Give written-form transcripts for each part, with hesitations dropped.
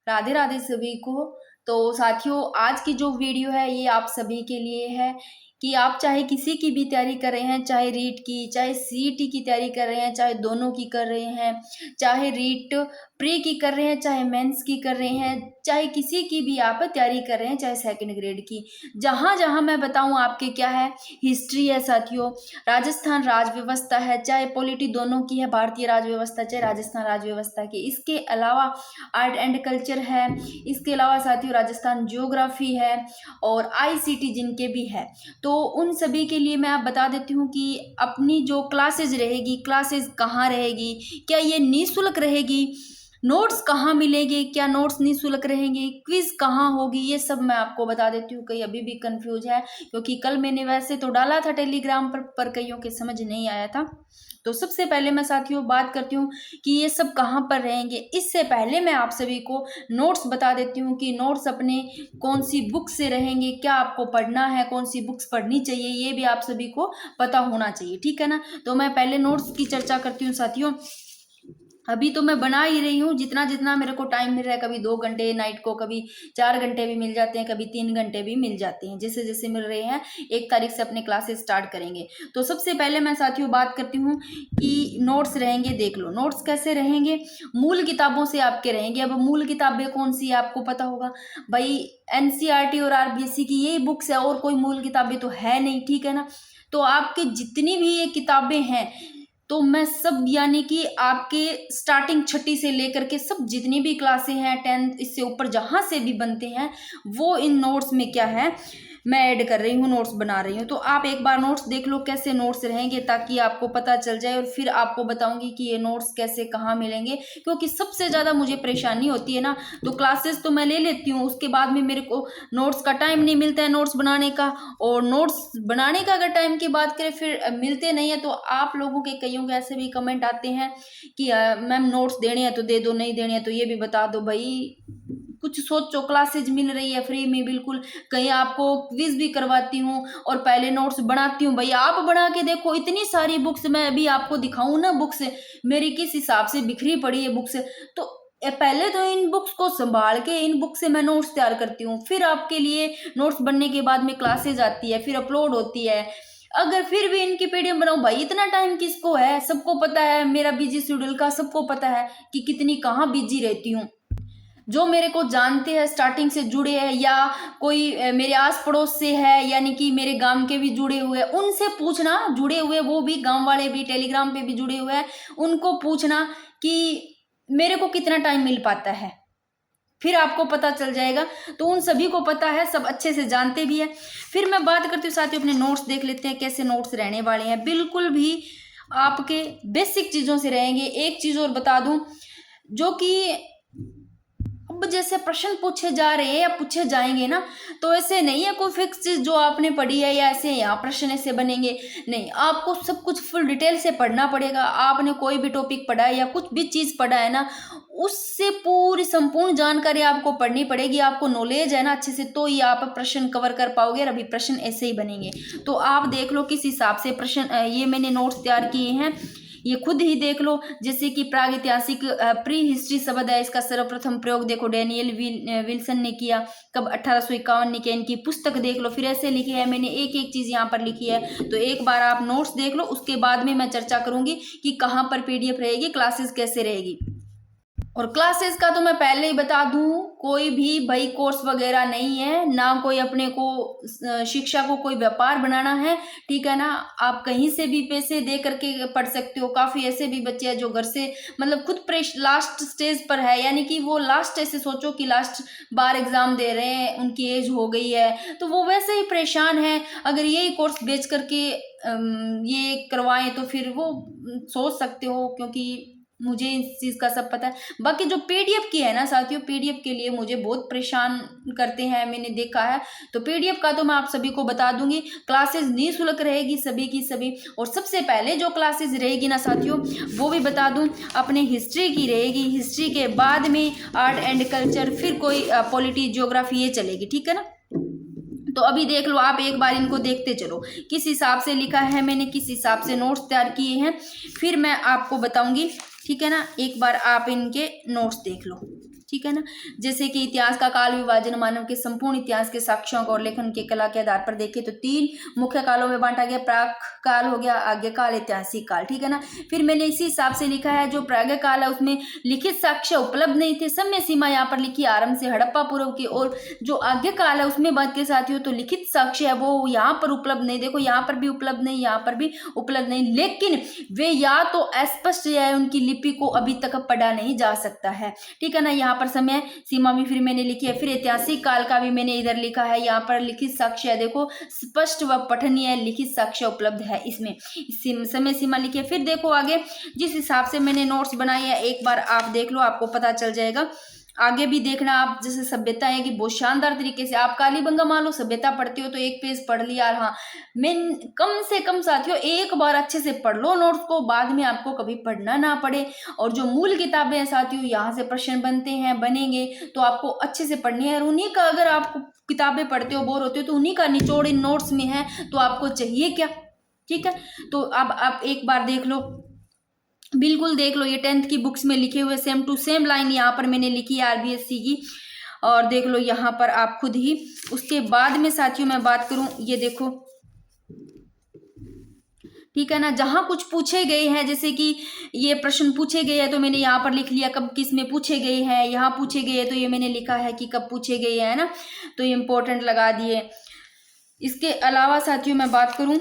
राधे राधे सभी को। तो साथियों, आज की जो वीडियो है ये आप सभी के लिए है कि आप चाहे किसी की भी तैयारी कर रहे हैं, चाहे रीट की, चाहे सीईटी की तैयारी कर रहे हैं, चाहे दोनों की कर रहे हैं, चाहे रीट प्री की कर रहे हैं, चाहे मेंस की कर रहे हैं, चाहे किसी की भी आप तैयारी कर रहे हैं, चाहे सेकंड ग्रेड की, जहां जहां मैं बताऊं आपके क्या है, हिस्ट्री है साथियों, राजस्थान राज व्यवस्था है, चाहे पॉलिटी दोनों की है, भारतीय राज व्यवस्था चाहे राजस्थान राज व्यवस्था की, इसके अलावा आर्ट एंड कल्चर है, इसके अलावा साथियों राजस्थान ज्योग्राफी है और आईसीटी जिनके भी है। तो उन सभी के लिए मैं आप बता देती हूँ कि अपनी जो क्लासेज रहेगी, क्लासेज कहाँ रहेगी, क्या ये निःशुल्क रहेगी, नोट्स कहाँ मिलेंगे, क्या नोट्स निःशुल्क रहेंगे, क्विज कहाँ होगी, ये सब मैं आपको बता देती हूँ। कई अभी भी कंफ्यूज है क्योंकि कल मैंने वैसे तो डाला था टेलीग्राम पर कईयों के समझ नहीं आया था। तो सबसे पहले मैं साथियों बात करती हूँ कि ये सब कहाँ पर रहेंगे। इससे पहले मैं आप सभी को नोट्स बता देती हूँ कि नोट्स अपने कौन सी बुक से रहेंगे, क्या आपको पढ़ना है, कौन सी बुक्स पढ़नी चाहिए, ये भी आप सभी को पता होना चाहिए, ठीक है ना। तो मैं पहले नोट्स की चर्चा करती हूँ साथियों। अभी तो मैं बना ही रही हूँ जितना जितना मेरे को टाइम मिल रहा है, कभी 2 घंटे नाइट को, कभी 4 घंटे भी मिल जाते हैं, कभी 3 घंटे भी मिल जाते हैं, जैसे जैसे मिल रहे हैं। 1 तारीख से अपने क्लासेस स्टार्ट करेंगे। तो सबसे पहले मैं साथियों बात करती हूँ कि नोट्स रहेंगे। देख लो नोट्स कैसे रहेंगे, मूल किताबों से आपके रहेंगे। अब मूल किताबें कौन सी है आपको पता होगा भाई, एनसीईआरटी और आरबीएससी की यही बुक्स है, और कोई मूल किताबें तो है नहीं, ठीक है ना। तो आपके जितनी भी ये किताबें हैं तो मैं सब, यानी कि आपके स्टार्टिंग छठी से लेकर के सब जितनी भी क्लासें हैं, 10th इससे ऊपर जहां से भी बनते हैं, वो इन नोट्स में क्या है मैं ऐड कर रही हूँ, नोट्स बना रही हूँ। तो आप एक बार नोट्स देख लो कैसे नोट्स रहेंगे, ताकि आपको पता चल जाए, और फिर आपको बताऊंगी कि ये नोट्स कैसे कहाँ मिलेंगे। क्योंकि सबसे ज़्यादा मुझे परेशानी होती है ना, तो क्लासेस तो मैं ले लेती हूँ, उसके बाद में मेरे को नोट्स का टाइम नहीं मिलता है नोट्स बनाने का, और नोट्स बनाने का अगर टाइम की बात करें फिर मिलते नहीं है। तो आप लोगों के कईयों के ऐसे भी कमेंट आते हैं कि मैम नोट्स देने हैं तो दे दो, नहीं देने हैं तो ये भी बता दो। भाई कुछ सोचो, क्लासेज मिल रही है फ्री में बिल्कुल, कहीं आपको क्विज भी करवाती हूँ और पहले नोट्स बनाती हूँ। भाई आप बना के देखो, इतनी सारी बुक्स मैं अभी आपको दिखाऊं ना, बुक्स मेरी किस हिसाब से बिखरी पड़ी है बुक्स। तो पहले तो इन बुक्स को संभाल के इन बुक से मैं नोट्स तैयार करती हूँ, फिर आपके लिए नोट्स बनने के बाद में क्लासेज आती है, फिर अपलोड होती है। अगर फिर भी इनकी पीडीएफ बनाऊं, भाई इतना टाइम किसको है, सबको पता है मेरा बिजी शेड्यूल का, सबको पता है कि कितनी कहाँ बिजी रहती हूँ। जो मेरे को जानते हैं, स्टार्टिंग से जुड़े हैं, या कोई मेरे आस पड़ोस से है, यानी कि मेरे गांव के भी जुड़े हुए हैं, उनसे पूछना, जुड़े हुए वो भी गांव वाले भी टेलीग्राम पे भी जुड़े हुए हैं, उनको पूछना कि मेरे को कितना टाइम मिल पाता है, फिर आपको पता चल जाएगा। तो उन सभी को पता है, सब अच्छे से जानते भी है। फिर मैं बात करती हूँ साथियों, अपने नोट्स देख लेते हैं कैसे नोट्स रहने वाले हैं। बिल्कुल भी आपके बेसिक चीज़ों से रहेंगे। एक चीज़ और बता दूं, जो कि अब जैसे प्रश्न पूछे जा रहे हैं या पूछे जाएंगे ना, तो ऐसे नहीं है कोई फिक्स चीज जो आपने पढ़ी है या ऐसे यहाँ प्रश्न ऐसे बनेंगे, नहीं, आपको सब कुछ फुल डिटेल से पढ़ना पड़ेगा। आपने कोई भी टॉपिक पढ़ा है या कुछ भी चीज पढ़ा है ना, उससे पूरी संपूर्ण जानकारी आपको पढ़नी पड़ेगी। आपको नॉलेज है ना अच्छे से, तो ही आप प्रश्न कवर कर पाओगे, और अभी प्रश्न ऐसे ही बनेंगे। तो आप देख लो किस हिसाब से प्रश्न, ये मैंने नोट्स तैयार किए हैं, ये खुद ही देख लो। जैसे कि प्रागैतिहासिक प्री हिस्ट्री शब्द है, इसका सर्वप्रथम प्रयोग देखो डैनियल विल्सन ने किया, कब 1851 ने किया। इनकी पुस्तक देख लो, फिर ऐसे लिखे है, मैंने एक एक चीज यहाँ पर लिखी है। तो एक बार आप नोट्स देख लो, उसके बाद में मैं चर्चा करूंगी कि कहाँ पर पीडीएफ रहेगी, क्लासेस कैसे रहेगी। और क्लासेस का तो मैं पहले ही बता दूं, कोई भी भाई कोर्स वगैरह नहीं है, ना कोई अपने को शिक्षा को कोई व्यापार बनाना है, ठीक है ना। आप कहीं से भी पैसे दे करके पढ़ सकते हो। काफी ऐसे भी बच्चे हैं जो घर से, मतलब खुद लास्ट स्टेज पर है, यानी कि वो लास्ट, ऐसे सोचो कि लास्ट बार एग्जाम दे रहे हैं, उनकी एज हो गई है, तो वो वैसे ही परेशान है। अगर यही कोर्स बेच करके ये करवाएं तो फिर वो सोच सकते हो, क्योंकि मुझे इस चीज का सब पता है। बाकी जो पीडीएफ की है ना साथियों, पीडीएफ के लिए मुझे बहुत परेशान करते हैं, मैंने देखा है। तो पीडीएफ का तो मैं आप सभी को बता दूंगी, क्लासेस निःशुल्क रहेगी सभी की सभी। और सबसे पहले जो क्लासेस रहेगी ना साथियों, वो भी बता दूं, अपने हिस्ट्री की रहेगी, हिस्ट्री के बाद में आर्ट एंड कल्चर, फिर कोई पॉलिटी ज्योग्राफी, ये चलेगी, ठीक है ना। तो अभी देख लो, आप एक बार इनको देखते चलो किस हिसाब से लिखा है मैंने, किस हिसाब से नोट्स तैयार किए हैं, फिर मैं आपको बताऊंगी, ठीक है ना। एक बार आप इनके नोट्स देख लो। ठीक है ना। जैसे कि इतिहास का काल विभाजन मानव के संपूर्ण इतिहास के साक्ष्यों को और लेखन के कला के आधार पर देखें तो 3 मुख्य कालों में बांटा गया। प्राक काल हो गया, आज्ञा काल, ऐतिहासिक काल, ठीक है ना। फिर मैंने इसी हिसाब से लिखा है, जो प्राज्ञ काल है उसमें लिखित साक्ष्य उपलब्ध नहीं थे। समय सीमा यहाँ पर लिखी आरंभ से हड़प्पा पूर्व की, और जो आज्ञा काल है उसमें बात के साथियों तो लिखित साक्ष्य है वो यहाँ पर उपलब्ध नहीं। देखो यहाँ पर भी उपलब्ध नहीं, यहाँ पर भी उपलब्ध नहीं, लेकिन वे या तो अस्पष्ट है, उनकी लिपि को अभी तक पढ़ा नहीं जा सकता है, ठीक है ना। यहाँ पर समय सीमा भी फिर मैंने लिखी है। फिर ऐतिहासिक काल का भी मैंने इधर लिखा है, यहाँ पर लिखित साक्ष्य है, देखो स्पष्ट व पठनीय लिखित साक्ष्य उपलब्ध है इसमें, समय सीमा लिखी है। फिर देखो आगे जिस हिसाब से मैंने नोट्स बनाए हैं एक बार आप देख लो, आपको पता चल जाएगा। आगे भी देखना आप, जैसे सभ्यता है कि बहुत शानदार तरीके से आप कालीबंगा मान लो सभ्यता पढ़ते हो तो एक पेज पढ़ लिया। हाँ, मैं कम से कम साथियों एक बार अच्छे से पढ़ लो नोट्स को, बाद में आपको कभी पढ़ना ना पड़े। और जो मूल किताबें हैं साथियों, यहाँ से प्रश्न बनते हैं, बनेंगे, तो आपको अच्छे से पढ़नी है। और उन्हीं का अगर आप किताबें पढ़ते हो बोर होते हो तो उन्हीं का निचोड़ इन नोट्स में है, तो आपको चाहिए क्या, ठीक है। तो अब आप एक बार देख लो, बिल्कुल देख लो, ये 10th की बुक्स में लिखे हुए सेम टू सेम लाइन यहाँ पर मैंने लिखी है आरबीएससी की, और देख लो यहाँ पर आप खुद ही। उसके बाद में साथियों मैं बात करूं, ये देखो, ठीक है ना, जहां कुछ पूछे गए हैं, जैसे कि ये प्रश्न पूछे गए हैं तो मैंने यहाँ पर लिख लिया कब किस में पूछे गए हैं, यहाँ पूछे गए हैं तो ये मैंने लिखा है कि कब पूछे गए हैं ना, तो ये इंपॉर्टेंट लगा दिए। इसके अलावा साथियों मैं बात करूं,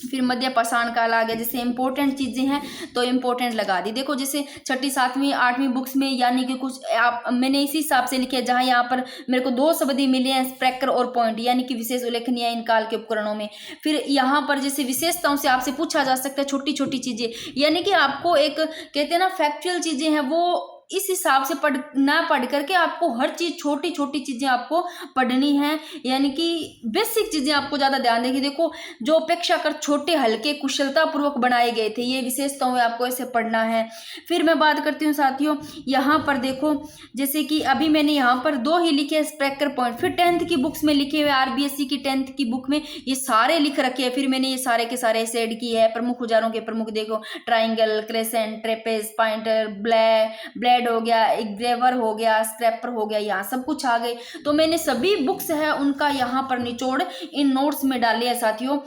फिर मध्य पाषाण काल आ गया, जैसे इंपॉर्टेंट चीजें हैं तो इंपॉर्टेंट लगा दी। देखो जैसे 6ठी 7वीं 8वीं बुक्स में यानी कि कुछ आप मैंने इसी हिसाब से लिखे, जहां यहाँ पर मेरे को 2 शब्द ही मिले हैं, स्प्रैकर और पॉइंट, यानी कि विशेष उल्लेखनीय इन काल के उपकरणों में। फिर यहाँ पर जैसे विशेषताओं से आपसे पूछा जा सकता है छोटी छोटी चीजें, यानी कि आपको एक कहते हैं ना फैक्चुअल चीजें हैं वो इस हिसाब से पढ़ करके आपको हर चीज छोटी छोटी चीजें आपको पढ़नी है, यानी कि बेसिक चीजें आपको ज्यादा ध्यान देगी। देखो जो अपेक्षाकृत छोटे हल्के कुशलता पूर्वक बनाए गए थे, ये विशेषताओं में आपको ऐसे पढ़ना है। फिर मैं बात करती हूँ साथियों, यहाँ पर देखो जैसे कि अभी मैंने यहाँ पर 2 ही लिखे स्प्रैकर पॉइंट, फिर 10th की बुक्स में लिखे हुए आरबीएससी की 10th की बुक में ये सारे लिख रखे हैं। फिर मैंने ये सारे के सारे ऐसे ऐड किए हैं। प्रमुख औजारों के प्रमुख देखो, ट्राइंगल, क्रेसेंट, ट्रेपेज, पॉइंटर, ब्लेड हो गया, एक ग्रेवर हो गया, स्क्रैपर हो गया, यहाँ सब कुछ आ गए। तो मैंने सभी बुक्स है उनका यहाँ पर निचोड़ इन नोट्स में डाले है साथियों,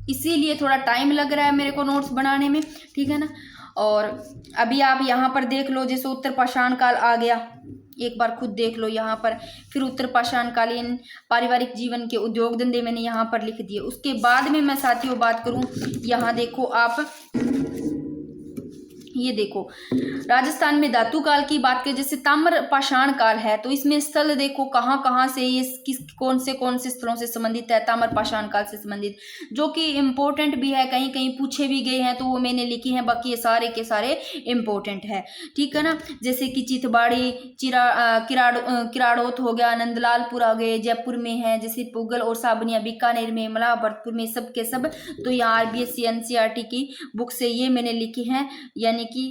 इसीलिए थोड़ा टाइम लग रहा है मेरे को नोट्स बनाने में, ठीक है ना। और अभी आप यहाँ पर देख लो, जैसे उत्तर पाषाण काल आ गया, एक बार खुद देख लो यहाँ पर। फिर उत्तर पाषाण कालीन पारिवारिक जीवन के उद्योग धंधे मैंने यहाँ पर लिख दिए। उसके बाद में मैं साथियों बात करूँ, यहाँ देखो आप, ये देखो राजस्थान में धातु काल की बात करें, जैसे ताम्र पाषाण काल है तो इसमें स्थल देखो कहाँ कहाँ से ये किस कौन से स्थलों से संबंधित है, ताम्र पाषाण काल से संबंधित, जो कि इम्पोर्टेंट भी है, कहीं कहीं पूछे भी गए हैं तो वो मैंने लिखी है, बाकी ये सारे के सारे इम्पोर्टेंट है, ठीक है ना। जैसे कि चितबाड़ी, किराड़ोत हो गया, नंदलालपुर आ गए, जयपुर में है, जैसे पुगल और साबनिया बीकानेर में, मलाबरपुर में, सब के सब। तो यहाँ आरबीएससी एनसीईआरटी की बुक से ये मैंने लिखी है, यानी कि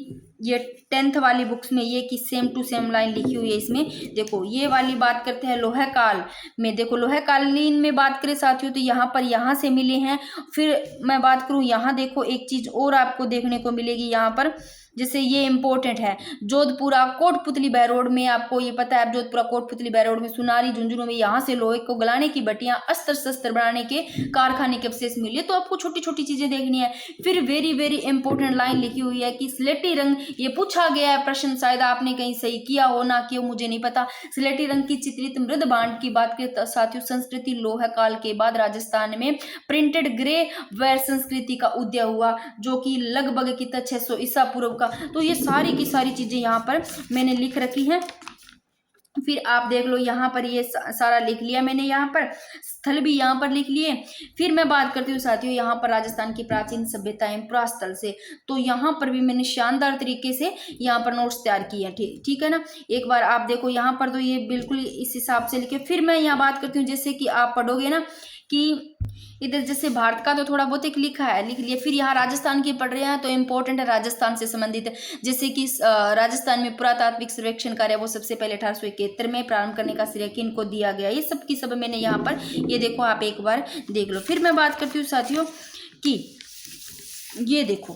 ये 10th वाली बुक्स में ये कि सेम टू सेम लाइन लिखी हुई है इसमें। देखो ये वाली बात करते हैं लोह काल में, देखो लोह कालीन में बात करें साथियों तो यहाँ पर यहाँ से मिले हैं। फिर मैं बात करूँ यहाँ देखो एक चीज और आपको देखने को मिलेगी यहाँ पर, जैसे ये इंपॉर्टेंट है, जोधपुरा कोटपुतली बहरोड में, आपको ये पता है, जोधपुरा कोटपुतली बहरोड में, सुनारी झुंझुनू में, यहाँ से लोहे को गलाने की भट्टियां, अस्त्र शस्त्र बनाने के कारखाने के अवशेष मिले। तो आपको छोटी छोटी चीजें देखनी है। फिर वेरी वेरी इंपॉर्टेंट लाइन लिखी हुई है कि स्लेटी रंग, ये पूछा गया है प्रश्न, शायद आपने कहीं सही किया हो ना किया मुझे नहीं पता। स्लेटी रंग की चित्रित मृद बांड की बात करें साथियों, संस्कृति लोह काल के बाद राजस्थान में प्रिंटेड ग्रे वेयर संस्कृति का उदय हुआ, जो कि लगभग कितना 600 ईसा पूर्व का। तो ये सारी की सारी चीजें यहाँ पर मैंने लिख रखी हैं। फिर आप देख लो यहाँ पर ये सारा लिख लिया मैंने, यहाँ पर स्थल भी यहाँ पर लिख लिए। फिर मैं बात करती हूँ साथियों यहाँ पर राजस्थान की प्राचीन सभ्यताएं पुरास्थल से, तो यहाँ पर भी मैंने शानदार तरीके से यहाँ पर नोट्स तैयार किए हैं, ठीक है ना। एक बार आप देखो यहाँ पर, तो ये बिल्कुल इस हिसाब से लिखे। फिर मैं यहाँ बात करती हूँ, जैसे कि आप पढ़ोगे ना कि इधर जैसे भारत का तो थोड़ा बहुत एक लिखा है, लिख लिया। फिर यहाँ राजस्थान की पढ़ रहे हैं तो इम्पोर्टेंट है, राजस्थान से संबंधित है। जैसे कि राजस्थान में पुरातात्विक सर्वेक्षण कार्य वो सबसे पहले 1871 में प्रारंभ करने का श्रेय किनको दिया गया, ये सब की सब मैंने यहाँ पर ये देखो, आप एक बार देख लो। फिर मैं बात करती हूँ साथियों कि ये देखो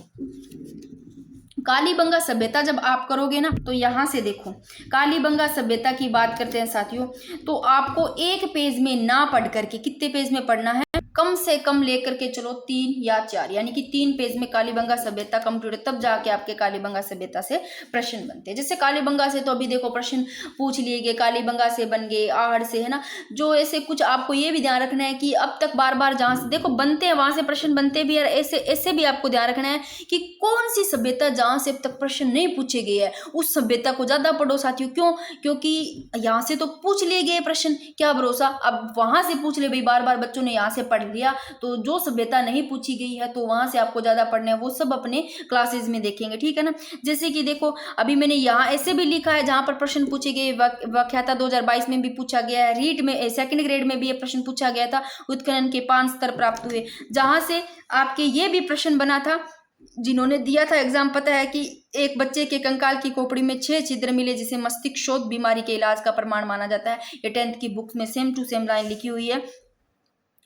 कालीबंगा सभ्यता जब आप करोगे ना, तो यहाँ से देखो कालीबंगा सभ्यता की बात करते हैं साथियों, तो आपको एक पेज में ना पढ़ करके कितने पेज में पढ़ना है, कम से कम लेकर के चलो 3 या 4, यानी कि 3 पेज में कालीबंगा सभ्यता कंप्लीट, तब जाके आपके कालीबंगा सभ्यता से प्रश्न बनते हैं। जैसे कालीबंगा से तो अभी देखो प्रश्न पूछ लिए गए, कालीबंगा से बन गए, आहड़ से, है ना। जो ऐसे कुछ आपको ये भी ध्यान रखना है कि अब तक बार बार जहाँ से देखो बनते हैं वहां से प्रश्न बनते भी, और ऐसे ऐसे भी आपको ध्यान रखना है कि कौन सी सभ्यता जहाँ से अब तक प्रश्न नहीं पूछे गए हैं उस सभ्यता को ज्यादा पढ़ो साथियों। क्यों? क्योंकि यहाँ से तो पूछ लिए गए प्रश्न, क्या भरोसा अब वहां से पूछ ले भाई, बार बार बच्चों ने यहाँ से पढ़ लिया, तो जो सभ्यता नहीं पूछी गई है तो वहां से आपको ज्यादा पढ़ना है, वो सब अपने क्लासेस में देखेंगे, ठीक है ना। जैसे कि देखो अभी मैंने यहाँ ऐसे भी लिखा है जहां पर प्रश्न पूछे गए, व्याख्याता 2022 में भी पूछा गया है, रीट में सेकंड ग्रेड में भी ये प्रश्न पूछा गया था, उत्खनन के 5 स्तर प्राप्त हुए, जहां से आपके ये भी प्रश्न बना था, जिन्होंने दिया था एग्जाम पता है कि एक बच्चे के कंकाल की खोपड़ी में 6 छिद्र मिले, जिसे मस्तिष्क शोथ बीमारी के इलाज का प्रमाण माना जाता है। ये 10th की बुक में सेम टू सेम लाइन लिखी हुई है।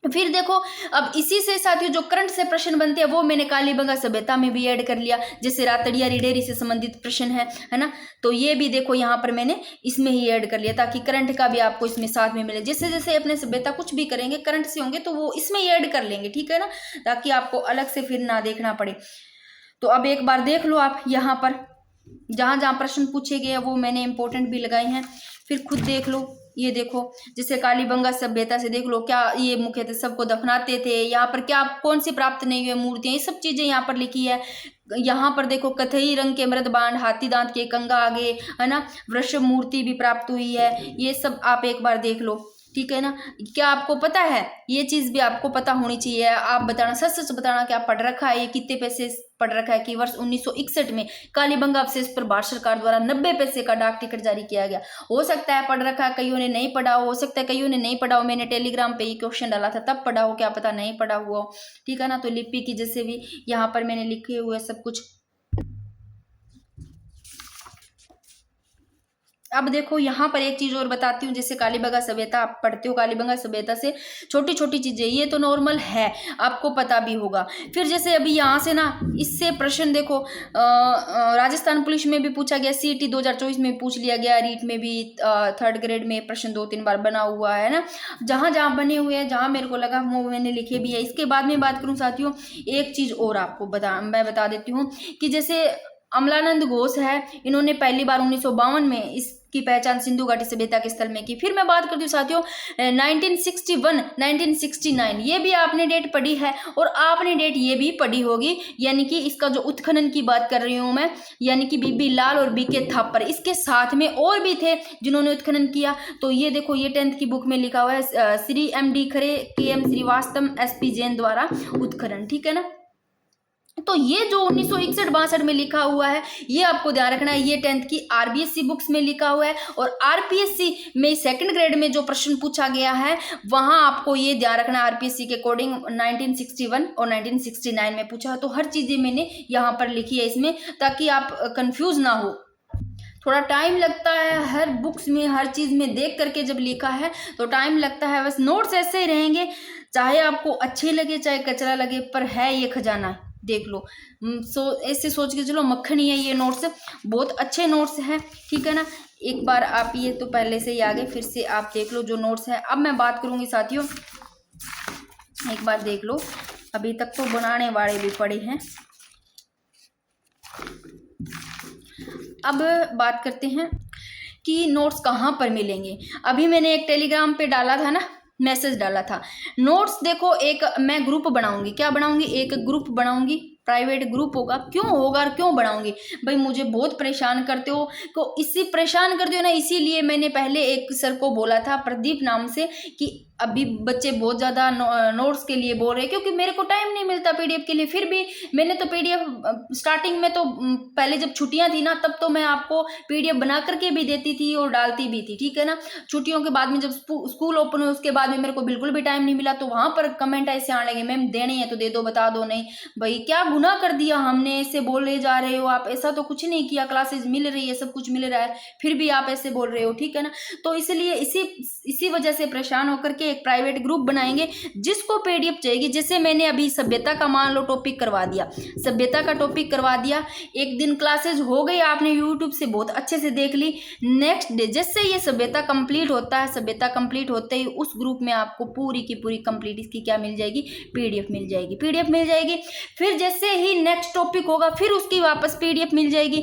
फिर देखो अब इसी से साथियों जो करंट से प्रश्न बनते हैं वो मैंने कालीबंगा सभ्यता में भी ऐड कर लिया, जैसे रातड़िया रिडेरी से संबंधित प्रश्न है ना, तो ये भी देखो यहाँ पर मैंने इसमें ही ऐड कर लिया ताकि करंट का भी आपको इसमें साथ में मिले। जैसे जैसे अपने सभ्यता कुछ भी करेंगे करंट से होंगे तो वो इसमें ही ऐड कर लेंगे, ठीक है ना, ताकि आपको अलग से फिर ना देखना पड़े। तो अब एक बार देख लो आप यहाँ पर जहां जहां प्रश्न पूछे गए वो मैंने इंपॉर्टेंट भी लगाए हैं, फिर खुद देख लो। ये देखो जैसे कालीबंगा सभ्यता से देख लो क्या ये मुख्यतः सबको दफनाते थे, यहाँ पर क्या कौन सी प्राप्त नहीं हुई मूर्तियां, ये सब चीजें यहाँ पर लिखी है। यहाँ पर देखो कथई रंग के मृद बाण, हाथी दांत के कंगा आगे, है ना, वृषभ मूर्ति भी प्राप्त हुई है, ये सब आप एक बार देख लो, ठीक है ना। क्या आपको पता है, ये चीज भी आपको पता होनी चाहिए। आप बताना, सच सच बताना क्या पढ़ रखा है, ये कितने पैसे पढ़ रखा है कि वर्ष 1961 में कालीबंगा अवशेष पर भारत सरकार द्वारा 90 पैसे का डाक टिकट जारी किया गया। हो सकता है पढ़ रखा है, कईयों ने नहीं पढ़ा हो सकता है कईयों ने नहीं पढ़ा हो, मैंने टेलीग्राम पे ये क्वेश्चन डाला था तब पढ़ा हो, क्या पता नहीं पढ़ा हुआ हो, ठीक है ना। तो लिपि की जैसे भी यहाँ पर मैंने लिखे हुए सब कुछ। अब देखो यहाँ पर एक चीज और बताती हूँ, जैसे कालीबंगा सभ्यता आप पढ़ते हो, कालीबंगा सभ्यता से छोटी छोटी चीजें ये तो नॉर्मल है, आपको पता भी होगा। फिर जैसे अभी यहाँ से ना इससे प्रश्न देखो राजस्थान पुलिस में भी पूछा गया, CET 2024 में पूछ लिया गया, रीट में भी 3rd ग्रेड में प्रश्न 2-3 बार बना हुआ है ना। जहाँ जहाँ बने हुए हैं, जहाँ मेरे को लगा वो मैंने लिखे भी है। इसके बाद में बात करूँ साथियों, एक चीज और आपको मैं बता देती हूँ कि जैसे अमलानंद घोष है, इन्होंने पहली बार 1952 में इसकी पहचान सिंधु घाटी सभ्यता के स्थल में की। फिर मैं बात करती हूँ साथियों 1961 1969, ये भी आपने डेट पढ़ी है और आपने डेट ये भी पढ़ी होगी, यानी कि इसका जो उत्खनन की बात कर रही हूँ मैं, यानी कि बीबी लाल और बीके थापर, इसके साथ में और भी थे जिन्होंने उत्खनन किया। तो ये देखो ये 10th की बुक में लिखा हुआ है, श्री MD खरे, KM श्रीवास्तव, SP जैन द्वारा उत्खनन, ठीक है ना। तो ये जो 1961-62 में लिखा हुआ है ये आपको ध्यान रखना है, ये 10th की RBSC बुक्स में लिखा हुआ है, और RPSC में 2nd ग्रेड में जो प्रश्न पूछा गया है वहां आपको ये ध्यान रखना है, RPSC के अकॉर्डिंग 1961 और 1969 में पूछा है। तो हर चीजें मैंने यहाँ पर लिखी है इसमें, ताकि आप कंफ्यूज ना हो। थोड़ा टाइम लगता है हर बुक्स में, हर चीज में देख करके जब लिखा है तो टाइम लगता है, बस नोट्स ऐसे ही रहेंगे, चाहे आपको अच्छे लगे चाहे कचरा लगे, पर है ये खजाना, देख लो। ऐसे सोच के चलो मक्खन ही है ये नोट्स, बहुत अच्छे नोट्स हैं, ठीक है ना। एक बार आप ये तो पहले से ही आगे, फिर से आप देख लो जो नोट्स है। अब मैं बात करूंगी साथियों, एक बार देख लो, अभी तक तो बनाने वाले भी पड़े हैं। अब बात करते हैं कि नोट्स कहाँ पर मिलेंगे। अभी मैंने एक टेलीग्राम पे डाला था ना, मैसेज डाला था, नोट्स देखो एक मैं ग्रुप बनाऊंगी, क्या बनाऊंगी, एक ग्रुप बनाऊंगी, प्राइवेट ग्रुप होगा। क्यों होगा और क्यों बनाऊंगी भाई, मुझे बहुत परेशान करते हो, तो इसी परेशान करते हो ना, इसीलिए मैंने पहले एक सर को बोला था प्रदीप नाम से कि अभी बच्चे बहुत ज़्यादा नोट्स के लिए बोल रहे हैं, क्योंकि मेरे को टाइम नहीं मिलता PDF के लिए। फिर भी मैंने तो PDF स्टार्टिंग में तो पहले जब छुट्टियां थी ना तब तो मैं आपको PDF बना करके भी देती थी और डालती भी थी, ठीक है ना। छुट्टियों के बाद में जब स्कूल ओपन हुए उसके बाद में मेरे को बिल्कुल भी टाइम नहीं मिला, तो वहाँ पर कमेंट ऐसे आने लगे, मैम देने हैं तो दे दो, बता दो। नहीं भाई क्या गुनाह कर दिया हमने, ऐसे बोले जा रहे हो आप, ऐसा तो कुछ नहीं किया, क्लासेज मिल रही है, सब कुछ मिल रहा है, फिर भी आप ऐसे बोल रहे हो, ठीक है ना। तो इसलिए इसी वजह से परेशान होकर के एक प्राइवेट ग्रुप बनाएंगे, जिसको पीडीएफ चाहिए। जैसे मैंने अभी सभ्यता का मान लो टॉपिक करवा दिया, सभ्यता का टॉपिक करवा दिया, एक दिन क्लासेज हो गई, आपने यूट्यूब से बहुत अच्छे से देख ली। नेक्स्ट डे जैसे ये सभ्यता कंप्लीट होता है, सभ्यता कंप्लीट होते ही उस ग्रुप में आपको पूरी की पूरी कंप्लीट इसकी क्या मिल जाएगी, पीडीएफ मिल जाएगी, पीडीएफ मिल जाएगी। फिर जैसे ही नेक्स्ट टॉपिक होगा फिर उसकी वापस पीडीएफ मिल जाएगी।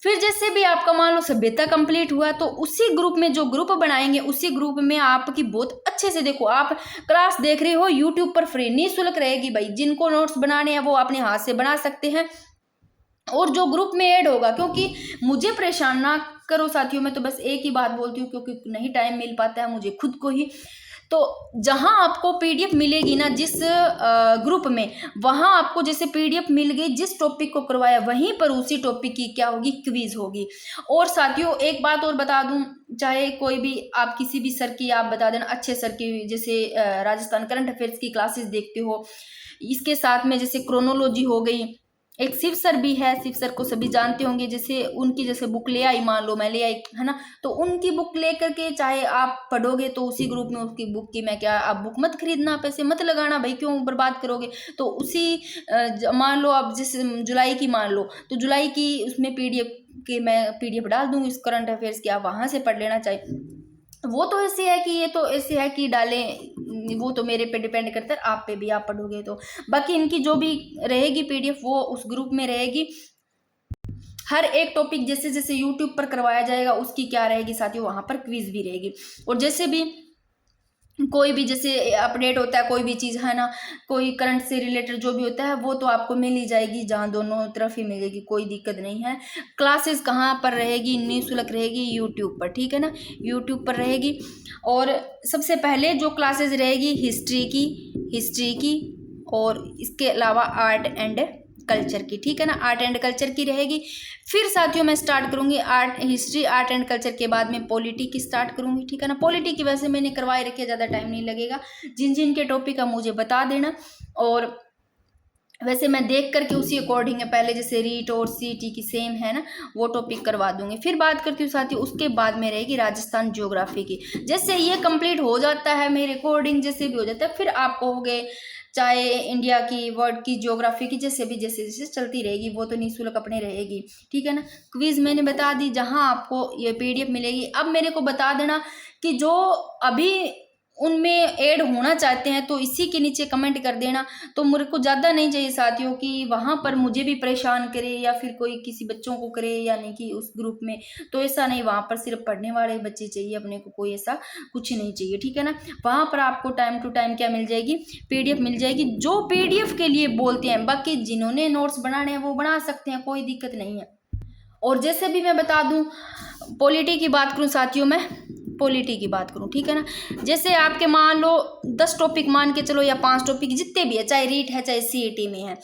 फिर जैसे भी आपका मान लो सभ्यता कंप्लीट हुआ तो उसी ग्रुप में जो ग्रुप बनाएंगे उसी ग्रुप में आपकी बहुत अच्छे से देखो, आप क्लास देख रहे हो यूट्यूब पर फ्री निःशुल्क रहेगी भाई। जिनको नोट्स बनाने हैं वो अपने हाथ से बना सकते हैं, और जो ग्रुप में ऐड होगा, क्योंकि मुझे परेशान ना करो साथियों, मैं तो बस एक ही बात बोलती हूँ क्योंकि नहीं टाइम मिल पाता है मुझे खुद को ही। तो जहां आपको पीडीएफ मिलेगी ना जिस ग्रुप में, वहां आपको जैसे पीडीएफ मिल गई, जिस टॉपिक को करवाया वहीं पर उसी टॉपिक की क्या होगी, क्विज होगी। और साथियों एक बात और बता दूं, चाहे कोई भी आप किसी भी सर की आप बता देना, अच्छे सर की, जैसे राजस्थान करंट अफेयर्स की क्लासेस देखते हो, इसके साथ में जैसे क्रोनोलॉजी हो गई, एक शिव सर भी है, शिव सर को सभी जानते होंगे, जैसे उनकी जैसे बुक ले आई, मान लो मैं ले आई है ना, तो उनकी बुक ले करके चाहे आप पढ़ोगे तो उसी ग्रुप में उसकी बुक की, मैं क्या, आप बुक मत खरीदना, पैसे मत लगाना भाई, क्यों बर्बाद करोगे। तो उसी मान लो आप जिस जुलाई की मान लो, तो जुलाई की उसमें पीडीएफ के मैं पीडीएफ डाल दूंगी इस करंट अफेयर्स की, आप वहां से पढ़ लेना। चाहिए वो तो ऐसे है कि, ये तो ऐसे है कि डालें, वो तो मेरे पे डिपेंड करता है, आप पे भी, आप पढ़ोगे तो। बाकी इनकी जो भी रहेगी पीडीएफ वो उस ग्रुप में रहेगी। हर एक टॉपिक जैसे जैसे यूट्यूब पर करवाया जाएगा उसकी क्या रहेगी साथियों, वहां पर क्विज भी रहेगी। और जैसे भी कोई भी जैसे अपडेट होता है, कोई भी चीज़ है ना, कोई करंट से रिलेटेड जो भी होता है वो तो आपको मिल ही जाएगी, जहाँ दोनों तरफ ही मिलेगी, कोई दिक्कत नहीं है। क्लासेस कहाँ पर रहेगी, निःशुल्क रहेगी यूट्यूब पर, ठीक है ना, यूट्यूब पर रहेगी। और सबसे पहले जो क्लासेस रहेगी हिस्ट्री की और इसके अलावा आर्ट एंड कल्चर की, ठीक है ना, आर्ट एंड कल्चर की रहेगी। फिर साथियों मैं स्टार्ट करूंगी हिस्ट्री आर्ट एंड कल्चर के बाद में पॉलिटी की स्टार्ट करूंगी, ठीक है ना। पॉलिटी की वैसे मैंने करवाए रखे, ज़्यादा टाइम नहीं लगेगा, जिन जिन के टॉपिक है मुझे बता देना, और वैसे मैं देख करके उसी अकॉर्डिंग है, पहले जैसे रीट और सीटी की सेम है ना, वो टॉपिक करवा दूंगी। फिर बात करती हूँ साथियों, उसके बाद में रहेगी राजस्थान ज्योग्राफी की। जैसे ये कंप्लीट हो जाता है मेरे अकॉर्डिंग, जैसे भी हो जाता है, फिर आपको हो गए चाहे इंडिया की, वर्ल्ड की, ज्योग्राफी की, जैसे भी जैसे जैसे चलती रहेगी, वो तो निःशुल्क अपने रहेगी, ठीक है ना। क्विज मैंने बता दी, जहां आपको ये पीडीएफ मिलेगी। अब मेरे को बता देना कि जो अभी उनमें ऐड होना चाहते हैं तो इसी के नीचे कमेंट कर देना। तो मेरे को ज़्यादा नहीं चाहिए साथियों कि वहाँ पर मुझे भी परेशान करे या फिर कोई किसी बच्चों को करे, यानी कि उस ग्रुप में, तो ऐसा नहीं, वहाँ पर सिर्फ पढ़ने वाले बच्चे चाहिए अपने को, कोई ऐसा कुछ नहीं चाहिए, ठीक है ना। वहाँ पर आपको टाइम टू टाइम क्या मिल जाएगी, पीडीएफ मिल जाएगी, जो पीडीएफ के लिए बोलते हैं। बाकी जिन्होंने नोट्स बनाने हैं वो बना सकते हैं, कोई दिक्कत नहीं है। और जैसे भी मैं बता दूं, पॉलिटी की बात करूं साथियों, मैं पॉलिटी की बात करूं, ठीक है ना। जैसे आपके मान लो 10 टॉपिक मान के चलो, या 5 टॉपिक जितने भी है, चाहे रीट है चाहे सीईटी में है,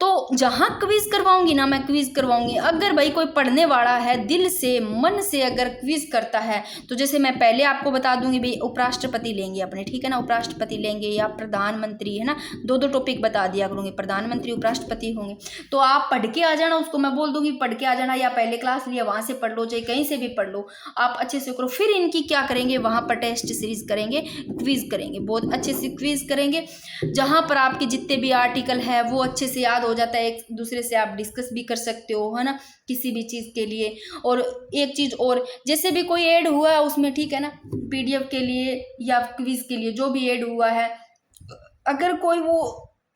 तो जहाँ क्विज करवाऊंगी ना, मैं क्विज करवाऊंगी। अगर भाई कोई पढ़ने वाला है, दिल से मन से अगर क्विज करता है, तो जैसे मैं पहले आपको बता दूंगी भाई उपराष्ट्रपति लेंगे अपने, ठीक है ना, उपराष्ट्रपति लेंगे या प्रधानमंत्री, है ना, 2-2 टॉपिक बता दिया करूँगी, प्रधानमंत्री उपराष्ट्रपति होंगे। तो आप पढ़ के आ जाना, उसको मैं बोल दूंगी पढ़ के आ जाना, या पहले क्लास लिया वहाँ से पढ़ लो, चाहे कहीं से भी पढ़ लो, आप अच्छे से करो। फिर इनकी क्या करेंगे, वहाँ पर टेस्ट सीरीज करेंगे, क्विज करेंगे, बहुत अच्छे से क्विज करेंगे, जहाँ पर आपके जितने भी आर्टिकल है वो अच्छे से याद हो जाता है, एक दूसरे से आप डिस्कस भी कर सकते हो, है ना, किसी भी चीज़ के लिए। और एक चीज़ और, जैसे भी कोई ऐड हुआ है उसमें, ठीक है ना, पीडीएफ के लिए या क्विज के लिए जो भी ऐड हुआ है, अगर कोई वो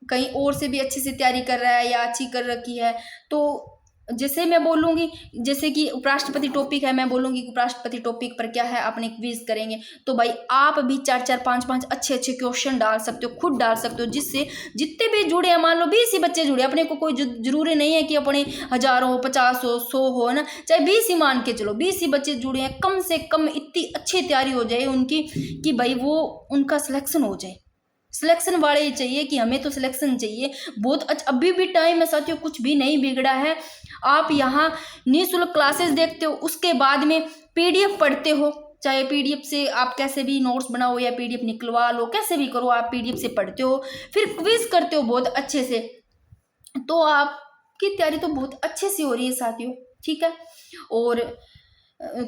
कहीं और से भी अच्छे से तैयारी कर रहा है या अच्छी कर रखी है, तो जैसे मैं बोलूँगी, जैसे कि उपराष्ट्रपति टॉपिक है, मैं बोलूँगी कि उपराष्ट्रपति टॉपिक पर क्या है, अपने क्विज करेंगे, तो भाई आप भी 4-4 5-5 अच्छे अच्छे क्वेश्चन डाल सकते हो, खुद डाल सकते हो, जिससे जितने भी जुड़े हैं, मान लो 20 ही बच्चे जुड़े, अपने को कोई जरूरी नहीं है कि अपने 1000 हो, 50 हो, 100 हो, है ना, चाहे 20 ही मान के चलो, 20 ही बच्चे जुड़े हैं, कम से कम इतनी अच्छी तैयारी हो जाए उनकी कि भाई वो उनका सिलेक्शन हो जाए। सिलेक्शन वाले ही चाहिए कि हमें तो सिलेक्शन चाहिए, बहुत अच्छा। अभी भी टाइम है साथियों, कुछ भी नहीं बिगड़ा है। आप यहाँ निःशुल्क क्लासेस देखते हो, उसके बाद में पीडीएफ पढ़ते हो, चाहे पीडीएफ से आप कैसे भी नोट्स बनाओ या पीडीएफ निकलवा लो, कैसे भी करो, आप पीडीएफ से पढ़ते हो, फिर क्विज करते हो बहुत अच्छे से, तो आपकी तैयारी तो बहुत अच्छे से हो रही है साथियों, ठीक है। और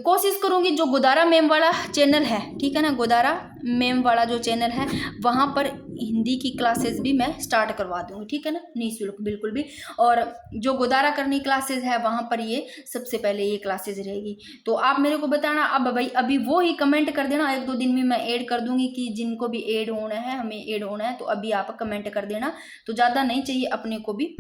कोशिश करूँगी जो गोदारा मैम वाला चैनल है, ठीक है ना, गोदारा मैम वाला जो चैनल है वहाँ पर हिंदी की क्लासेस भी मैं स्टार्ट करवा दूँगी, ठीक है ना, निःशुल्क बिल्कुल भी। और जो गोदारा करनी क्लासेस है वहाँ पर ये सबसे पहले ये क्लासेस रहेगी। तो आप मेरे को बताना, अब भाई अभी वो ही कमेंट कर देना, 1-2 दिन में मैं ऐड कर दूँगी कि जिनको भी ऐड होना है, हमें ऐड होना है, तो अभी आप कमेंट कर देना। तो ज़्यादा नहीं चाहिए अपने को भी।